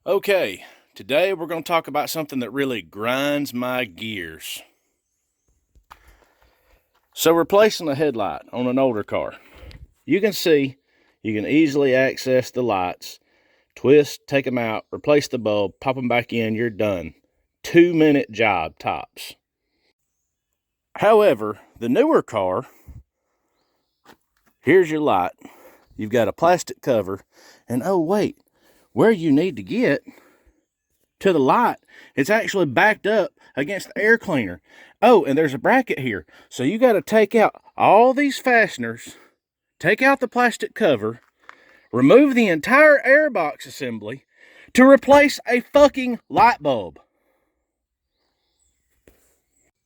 Okay, today we're going to talk about something that really grinds my gears. So, replacing a headlight on an older car. You can see you can easily access the lights, twist, take them out, replace the bulb, pop them back in, you're done. 2-minute job tops. However, the newer car, here's your light. You've got a plastic cover, and oh, wait, where you need to get to the light, it's actually backed up against the air cleaner. Oh, and there's a bracket here. So you got to take out all these fasteners, take out the plastic cover, remove the entire airbox assembly to replace a fucking light bulb.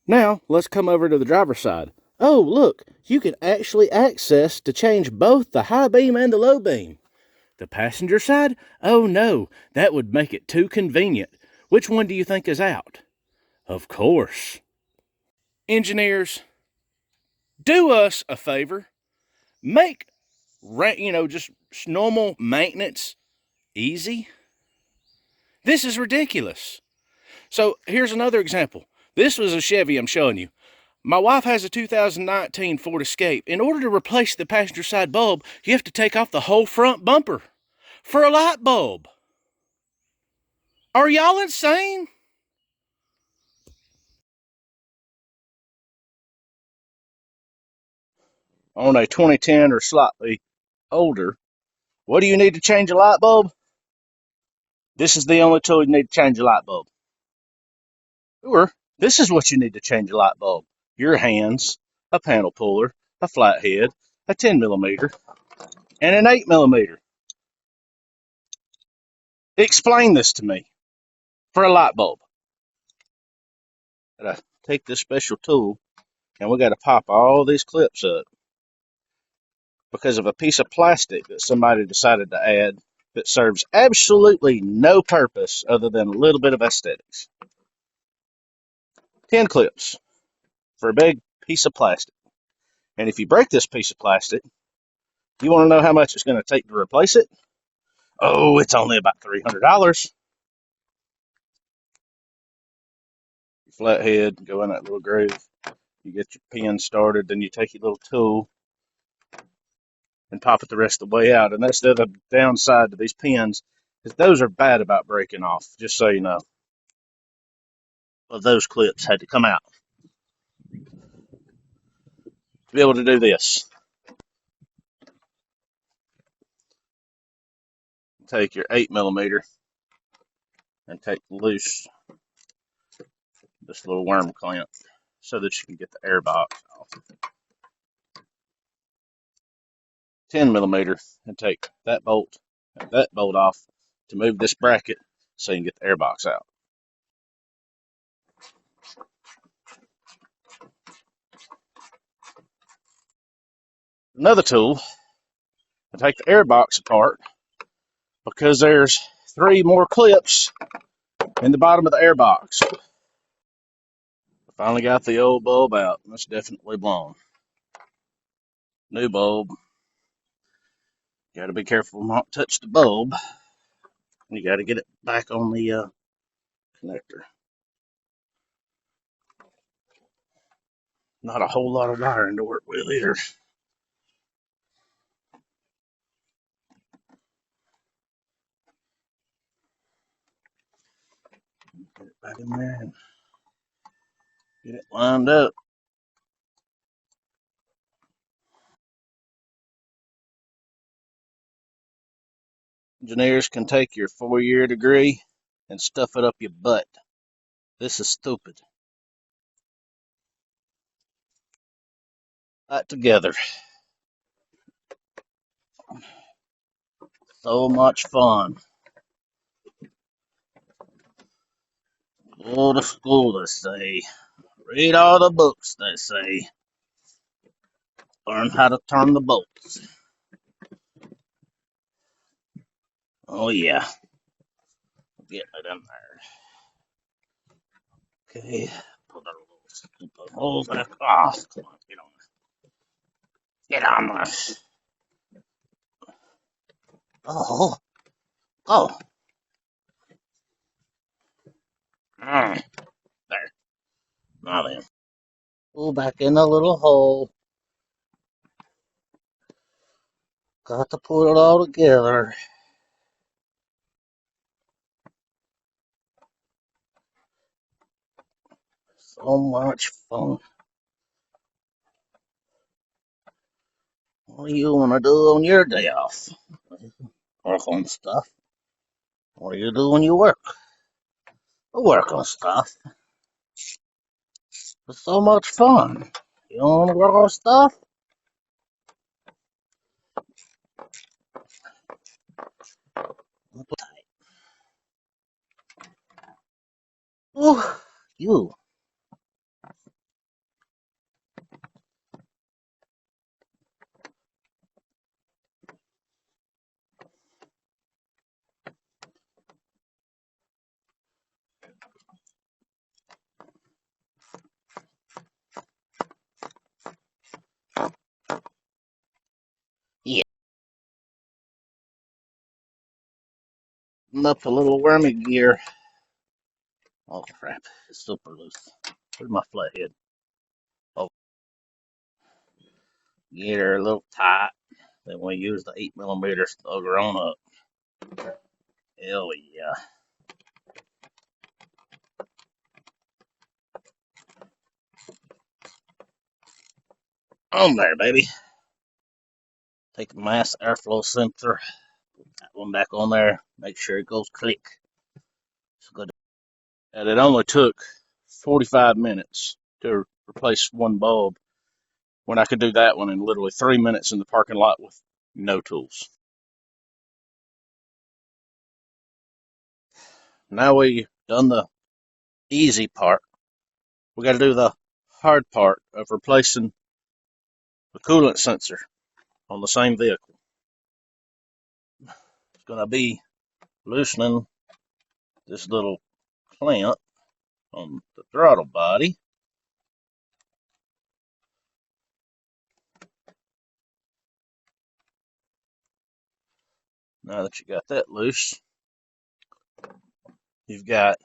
Now, let's come over to the driver's side. Oh, look, you can actually access to change both the high beam and the low beam. The passenger side? Oh no, that would make it too convenient. Which one do you think is out? Of course. Engineers, do us a favor. Make, just normal maintenance easy. This is ridiculous. So here's another example. This was a Chevy I'm showing you. My wife has a 2019 Ford Escape. In order to replace the passenger side bulb, you have to take off the whole front bumper for a light bulb. Are y'all insane? On a 2010 or slightly older, what do you need to change a light bulb? This is the only tool you need to change a light bulb. Or this is what you need to change a light bulb. Your hands, a panel puller, a flathead, a 10 millimeter, and an 8 millimeter. Explain this to me for a light bulb. Gotta take this special tool and we gotta pop all these clips up because of a piece of plastic that somebody decided to add that serves absolutely no purpose other than a little bit of aesthetics. 10 clips for a big piece of plastic. And if you break this piece of plastic, you want to know how much it's going to take to replace it? Oh, it's only about $300. You flathead, go in that little groove, you get your pin started, then you take your little tool and pop it the rest of the way out. And that's the other downside to these pins, is those are bad about breaking off, just so you know. Well, those clips had to come out to be able to do this. Take your 8 millimeter and take loose this little worm clamp so that you can get the air box off. 10 millimeter and take that bolt and that bolt off to move this bracket so you can get the air box out. Another tool to take the air box apart because there's 3 more clips in the bottom of the air box. Finally got the old bulb out. That's definitely blown. New bulb. Got to be careful not to touch the bulb. You got to get it back on the connector. Not a whole lot of wiring to work with either. Get it back in there and get it lined up. Engineers can take your 4-year degree and stuff it up your butt. This is stupid. Right together. So much fun. Go to school, they say. Read all the books, they say. Learn how to turn the bolts. Oh, yeah. Getting it in there. Okay. Put our little stupid holes back off. Come on, get on. Get on this. Oh. Oh. There. Now then. Pull back in the little hole. Got to put it all together. So much fun. What do you want to do on your day off? Work on stuff. What do you do when you work? I work on stuff. It's so much fun. You don't want to work on stuff? Ooh, you. Yeah. Up a little wormy gear. Oh crap, it's super loose. Where's my flathead? Oh, get her a little tight. Then we use the 8mm over on up. Hell yeah. On there, baby. Take the mass airflow sensor. Put that one back on there. Make sure it goes click. It's good. And it only took 45 minutes to replace one bulb when I could do that one in literally 3 minutes in the parking lot with no tools. Now we've done the easy part. We got to do the hard part of replacing the coolant sensor on the same vehicle. It's going to be loosening this little clamp on the throttle body. Now that you got that loose, you've got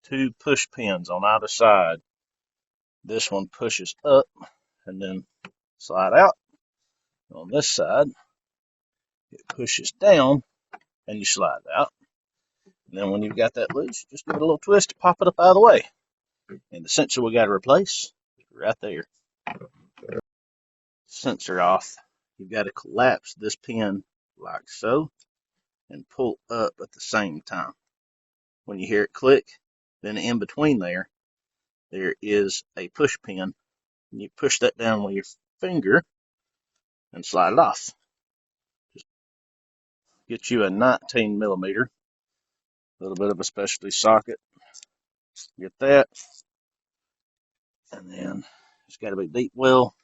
two push pins on either side. This one pushes up and then slide out. On this side, it pushes down and you slide out. And then when you've got that loose, just give it a little twist to pop it up out of the way. And the sensor we got to replace is right there. Sensor off. You've got to collapse this pin like so and pull up at the same time. When you hear it click, then in between there is a push pin. And you push that down with your finger and slide it off. Just get you a 19mm, a little bit of a specialty socket. Get that. And then it's got to be deep well.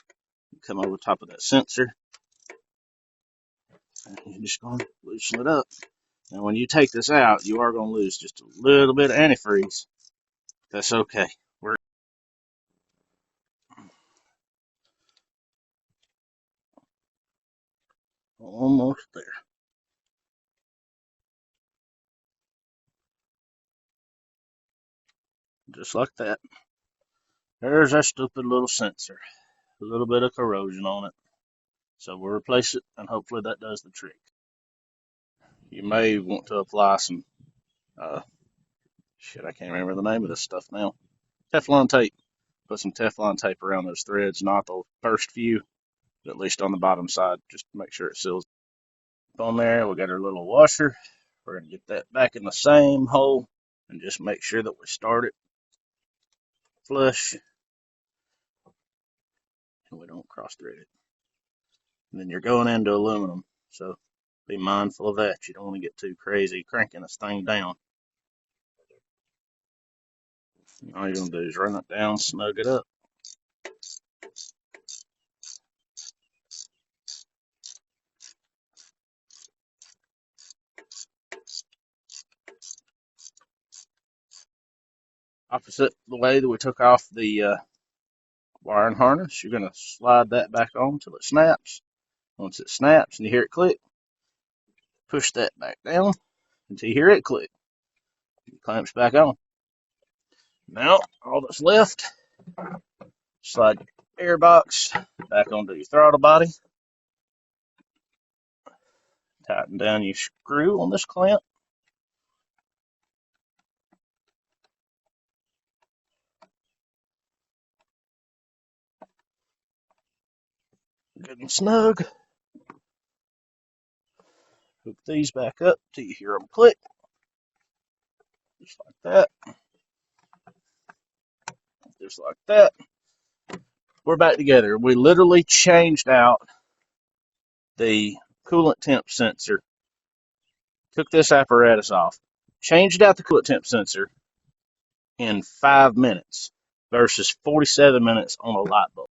You come over top of that sensor. And you're just going to loosen it up. And when you take this out, you are going to lose just a little bit of antifreeze. That's okay. We're almost there. Just like that. There's our stupid little sensor. A little bit of corrosion on it. So we'll replace it, and hopefully that does the trick. You may want to apply some, I can't remember the name of this stuff now. Teflon tape. Put some Teflon tape around those threads, not the first few, but at least on the bottom side, just to make sure it seals. On there, we got our little washer. We're going to get that back in the same hole and just make sure that we start it flush and we don't cross thread it. And then you're going into aluminum, so be mindful of that. You don't want to get too crazy cranking this thing down. All you're going to do is run it down, snug it up. Opposite the way that we took off the wiring harness, you're going to slide that back on until it snaps. Once it snaps and you hear it click, push that back down until you hear it click. It clamps back on. Now, all that's left, slide your air box back onto your throttle body. Tighten down your screw on this clamp. Good and snug. Hook these back up till you hear them click. Just like that. Just like that. We're back together. We literally changed out the coolant temp sensor. Took this apparatus off. Changed out the coolant temp sensor in 5 minutes versus 47 minutes on a light bulb.